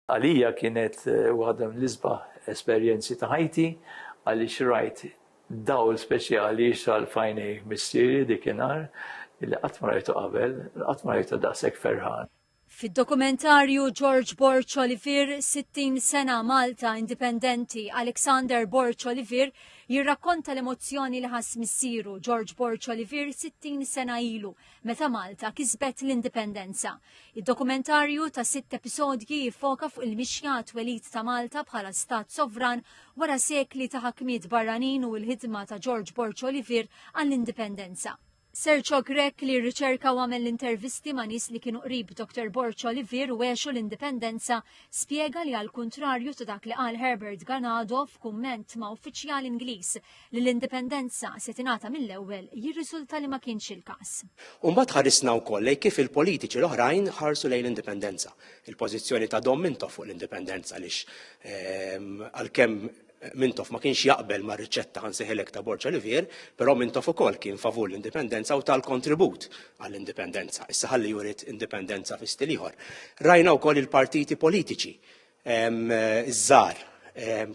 Għalija kienet waħda mill-isbaħ esperjenzi ta' ħajti għaliex rajt dawl speċjali xal-fajni missieri dikinhar illi qatt ma rajtu qabel, qatt ma rajtu daqshekk ferħan. Fid-dokumentarju George Borch Olivier 60 sena Malta Indipendenti, Alexander Borch Olivier jirrakkonta l-emozzjoni li ħass missieru George Borch Olivier 60 sena ilu meta Malta kisbet l-indipendenza. Id-dokumentarju ta' 6 episodji jiffoka fuq il-mixja twelid ta' Malta bħala stat sovran wara sekli ta' ħakmiet barranin u l-ħidma ta' George Borch Olivier għall-indipendenza. Sergio Grek li rriċerka u għamel l-intervisti ma' nies li kienu qrib Dr. Borch Olivier u għexu l-indipendenza spiega li għal-kontrarju ta' dak li qal Herbert Ganado f'kumment ma' uffiċjal Ingliż li l-indipendenza se tingħata mill-ewwel jirriżulta li ma kienx il-każ. Mbagħad ħarisna wkoll lejn kif il-politiċi l-oħrajn ħarsu lejn l-indipendenza. Il-pożizzjoni ta' Dom Mintoff fuq l-indipendenza għaliex għalkemm Mintoff ma kienx jaqbel ma' riċetta ħansejħilek ta' Borch Olivier, però Mintoff ukoll kien favur l-indipendenza u tal-kontribut għall-indipendenza. Issa ħalli jurid indipendenza fi stil ieħor. Rajna wkoll il-partiti politiċi iż-żgħar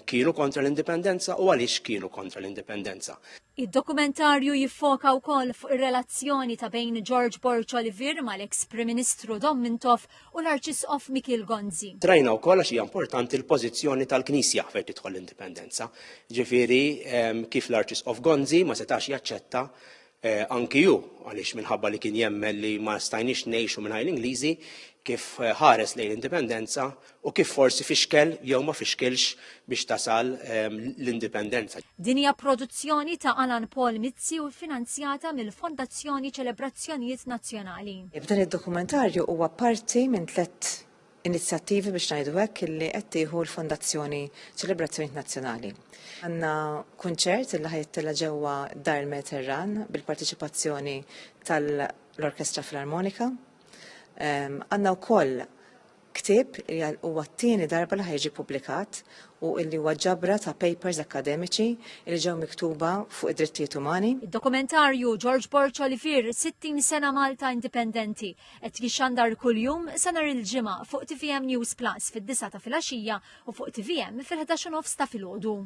kienu kontra l-indipendenza u għaliex kienu kontra l-indipendenza. Id-dokumentarju jiffoka wkoll fuq ir-relazzjoni ta' bejn George Borch Olivier mal-eks Prim Ministru Dom Mintoff u l-Arċisqof Michiel Gonzi. Trajna wkoll għax hija importanti l-pożizzjoni tal-Knisja fejn tidħol l-indipendenza. Ġifieri kif l-Arċisqof Gonzi ma setax jaċċetta anki hu għaliex minħabba li kien jemmen li ma stajniex ngħixu mingħajr l-Ingliżi kif ħares lejn l-indipendenza u kif forsi fixkel jew ma fixkelx biex tasal l-indipendenza. Din hija produzzjoni ta' Alan Paul Mizzi u finanzjata mill-Fondazzjoni Ċelebrazzjonijiet Nazzjonali. Dan id-dokumentarju huwa parti minn 3 inizjattivi biex ngħidu hekk illi qed tieħu l-Fondazzjoni Ċelebrazzjonijiet Nazzjonali. Għandna kunċert illi ħajtella ġewwa Dar il-Mediterran bil-partiċipazzjoni tal-Orkestra Filarmonika. Għandna wkoll ktieb li huwa t-tieni darba li ħajġi pubblikat u illi huwa ġabra ta' papers akademiċi li ġew miktuba fuq id-drittijiet umani. Id-dokumentarju George Borch Olivier 60 sena Malta Indipendenti qed jixxandar kuljum sa nhar il-ġimgħa fuq TVM News Plus fid-9 ta' filgħaxija u fuq TVM fil-11 ta' filgħodu.